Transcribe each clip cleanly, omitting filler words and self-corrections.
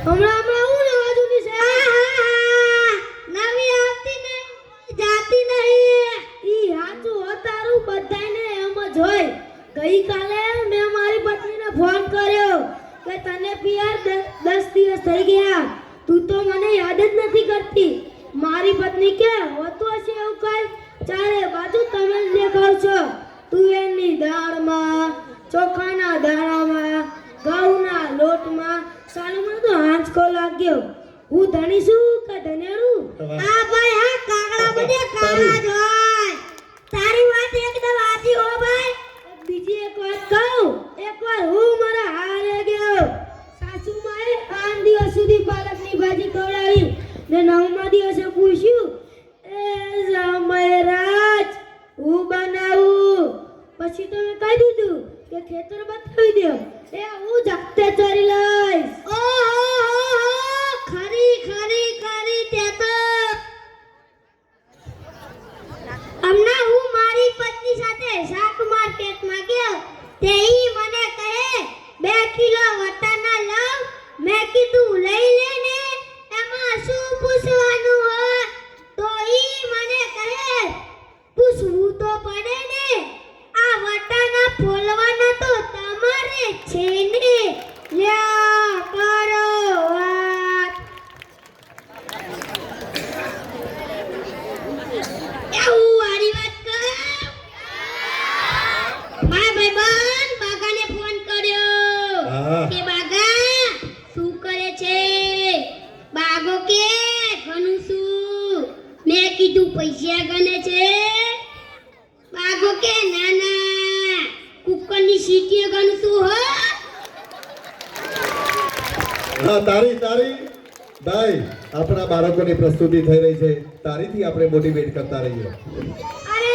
હમણાં હું નવા જૂની છે નવી આવતી નહીં જાતી નહીં ઈ હાચું હોતારું બધાને એમ જ હોય ગઈકાલે મેં મારી પત્નીને ફોન કર્યો કે તને પિયર 10 દિવસ થઈ ગયા તું તો મને યાદ જ નથી કરતી મારી પત્ની કે હોતું હશે એવું કઈ ચારે બાજુ તમે જ દેખાવ છો તુવેરની દાળમાં ચોખાના દાણામાં ઘઉંના લોટમાં સાલુમાં તો હાંચકો લાગ્યો હું ધણી છું કે ધનેડું આ ભાઈ હા કાગડા બધે કાળા જ હોય તારી વાત એકદમ સાચી હો ભાઈ બીજી એક વાત કહું એકવાર હું મારા હારે ગયો સાસુમાએ 8 દિવસ સુધી પાલકની ભાજી ખવડાવી ને 9મા દિવસે પૂછ્યું એ જમયરાજ હું બનાવું પછી તો મેં કહી દીધું કે ખેતર બતાવી દો એ હું જાતે ચરી લઈશ ઓહો ખરી ખરી ખરી તે તો હમણાં હું મારી પત્ની સાથે શાક માર્કેટમાં ગયો તે ઈ મને કહે 2 કિલો વટાણા લાવ મેં કીધું લઈ લે ને એમાં શું પૂછવાનું હોય તો ઈ મને કહે પૂછવું તો પડે ને આ વટાણા ફોલવાના તો તમારે છે ને લ્યા કરો વાત એવું વારી વાત કર મારા ભાઈબંધ બાગાને ફોન કર્યો કે બાગા શું કરે છે બાગો કે ઘણું શું મેં કીધું પૈસા ગણે છે બાગો કે ના ના કુકરની સીટીએ ગણું શું હો હા તારી ભાઈ આપણા બાળકોની પ્રસ્તુતિ થઈ રહી છે તારીથી આપણે મોટિવેટ કરતા રહીએ અરે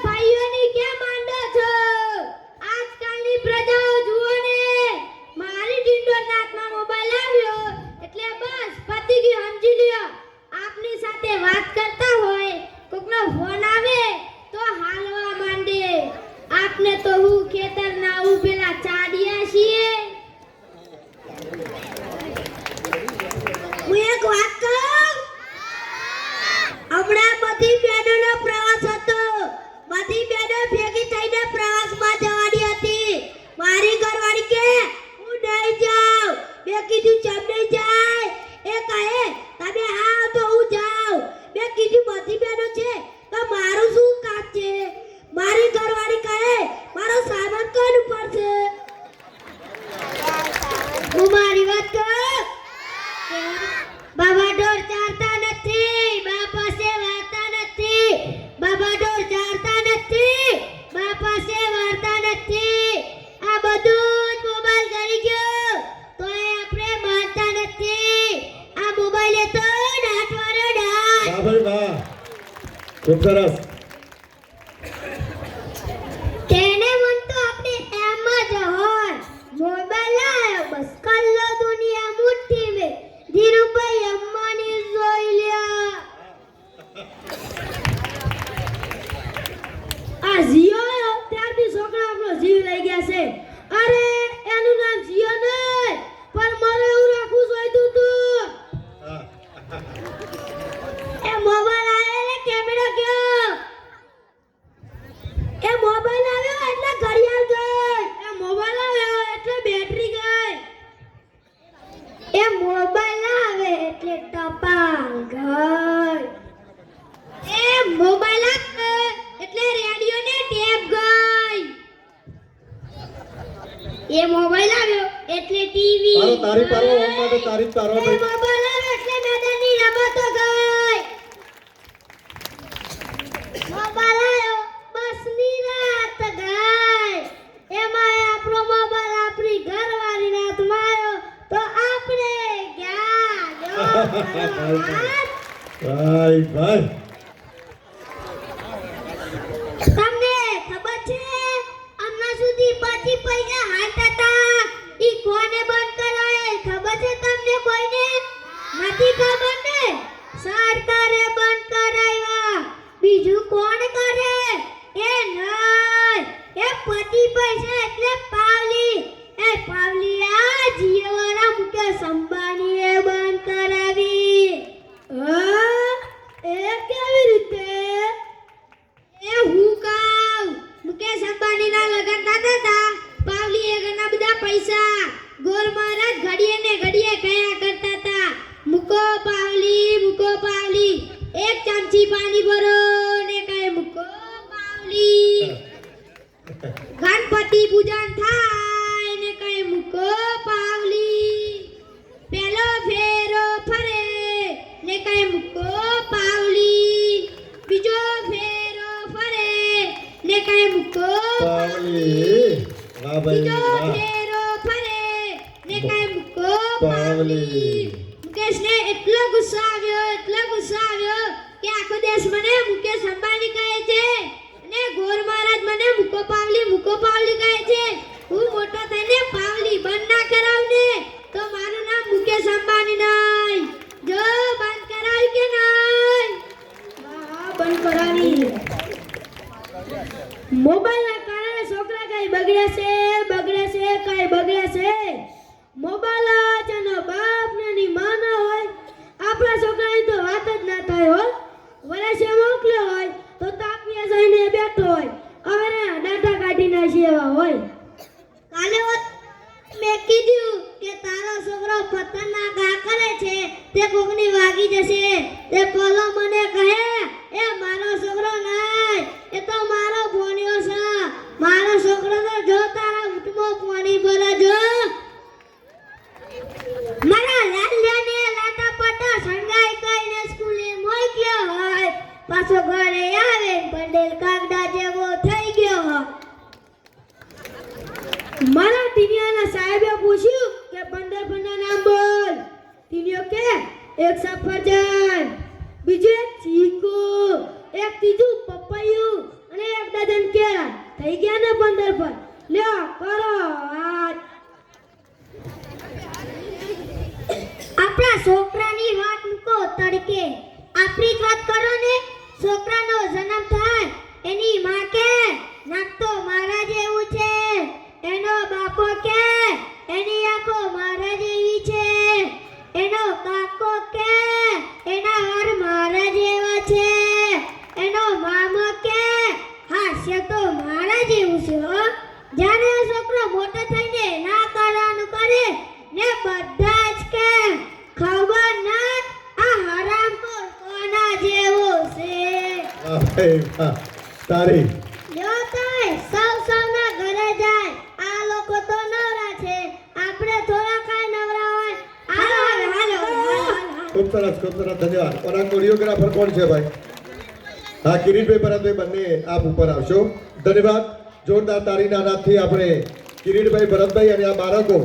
ભાઈઓની કેમ માંડો છો આજકાલની પ્રજાઓ જુઓ ને મારી ડિંડોર નાથમાં મોબાઈલ આવ્યો એટલે બસ પતી ગયું સમજી લ્યો આપની સાથે વાત કરતા હોય કોકનો ફોન આવે તો હાલવા માંડે આપને તો હું ખેતરના ઉભેલા ચાડિયા છીએ હું એક વાત કહું હમણાં બધી બહેનોનો પ્રવાસ હતો બધી બહેનો ભેગી થઈને પ્રવાસમાં જવાની હતી મારી ઘરવાળી કે હું નહીં જાઉં મેં કીધું ચમ નહીં જાય એ કહે તમે આવો તો હું જાઉં મેં કીધું બધી બહેનો છે તો મારું શું કામ છે મારી ઘરવાળી કહે મારો સામાન કોણ પડશે હું મારી વાત કહું બાબા ઢોર ચારતા નથી બાપા સે વાર્તા નથી બાબા ઢોર ચારતા નથી બાપા સે વાર્તા નથી આ બધું જ મોબાઈલ કરી ગયો તોય આપણે માનતા નથી આ મોબાઈલે તો નાટવાનો ડાટ વાહ ભાઈ વાહ ખૂબ સરસ તેને મન તો આપણે એમ જ હોય મોબાઈલ આયો બસ કલ્લો દુનિયા મુઠ્ઠી મે ધીરુભાઈ અંબાણી જોઈ લ્યા આ જીઓ ત્યારથી છોકરા આપણો જીવ લઈ ગયા છે અરે એનું નામ જીઓ નહીં પણ મારે એવું રાખવું જોઈતું તું એ મોબાઈલ આયો ને કેમેરા ગયો એ મોબાઈલ આવ્યો એટલે ઘડિયાળ ગઈ એ મોબાઈલ આવ્યો એટલે બેટરી ગઈ એ મોબાઈલ આવે એટલે ટપાલ ગઈ એ મોબાઈલ આવે એટલે રેડિયો ને ટેપ ગઈ એ મોબાઈલ આવ્યો એટલે ટીવી તારી પારો ઓમ માટે તારી પારો એ મોબાઈલ આવ્યો એટલે મેદાનની રમતો ગઈ મોબાઈલ આવ્યો બસની રાત ગઈ એમાં આપણો મોબાઈલ આપણી ઘરવાળી રાતમાં આવ્યો તો આપણે ગયા ભાઈ ભાઈ તમને ખબર છે હમણાં સુધી 25 પૈસા હાલતા હતા ઈ કોને બંધ કરાય ખબર છે તમને કોઈને નથી ખબર ને સરકારે બંધ કરાવ્યા બીજું કોણ કરે એ નહીં એ 25 પૈસા એટલે પાવલી એ પાવલી આ જીવવાળા મુકેશ અંબાણીએ પાણી ભરો ને કાંઈ મૂકો પાવલી ગણપતિ પૂજન થાય ને કાંઈ મૂકો પાવલી પેલો ફેરો ફરે ને કાંઈ મૂકો પાવલી બીજો ફેરો ફરે ને કાંઈ મૂકો પાવલી વાહ ભાઈ બીજો વાહ ફેરો ફરે ને કાંઈ મૂકો પાવલી. પાવલી મુકેશને એટલો ગુસ્સો આવ્યો કે આખો દેશ મને મુકેશ અંબાણી કહે છે અને ગોર મહારાજ મને મૂકો પાવલી કહે છે. હું મોટો થઈને પાવલી બંધ ના કરાવ ને તો મારું નામ મુકેશ અંબાણી નહીં. જો બંધ કરાવ્યું કે નહીં? હા બંધ કરાવી. મોબાઈલના કારણે છોકરા કઈ બગડે છે. મોબાઈલ જ એનો બાપ ને એની માં ન હોય આપણા છોકરાની તો વાત જ ના થાય હો. વરસે મોકલ્યો હોય તો તાપીએ જઈને બેઠો હોય હવે ડાટા કાઢી નાખી એવા હોય. કાલે મેં કીધું કે તારો છોકરો ખતરનાક આ કરે છે તે કોકની વાગી જશે તે પેલો મને કહે એ મારો છોકરો નહીં એ તો મારો ભોણિયો છે. મારો છોકરો તો જો તારા ઊંટમાં પાણી ભરે જો મારા લાલ્યાને લાટા પાટા સંગાઈ કઈને સ્કૂલે મોકલ્યો હોય પાછો ઘરે આવે પંડેલ કાગડા જેવો થઈ ગયો હોય. મારા ટીનિયાના સાહેબે પૂછ્યું કે 15 નામ બોલ. ટીનિયો કે એક સફરજન, બીજું એક ચીકુ, એક ત્રીજું પપૈયું અને એક ડઝન કેળા. થઈ ગયા ને 15 પર. લ્યો કરો વાત. આપણા છોકરાની વાત મૂકો તડકે આપણી જ વાત કરો ને. છોકરાનો જન્મ થાય એની માં કે નાક તો મારા જેવું છે, એનો બાપો કે એની આંખો મારા જેવી છે, એનો કાકો કે એના હાર મારા જેવા છે, એનો મામો કે હાસ્ય તો મારા જેવું છે હો. જ્યારે છોકરો મોટો થઈને ના કરવાનું કરે ને બધા જ કે ખબર ના આ હરામ કોના જેવો છે. વાહ ભાઈ વાહ. તારી લ્યો તાય સૌના ઘરે જાય. આ લોકો તો નવરા છે આપણે થોડા કાંઈ નવરા હોય. હાલો. ખૂબ સરસ ધન્યવાદ. और આ કોરિયોગ્રાફર કોણ છે ભાઈ? હા કિરીટભાઈ ભરતભાઈ બંને આપ ઉપર આવશો. ધન્યવાદ. જોરદાર તાળીના નાદથી આપણે કિરીટભાઈ ભરતભાઈ અને આ બાળકો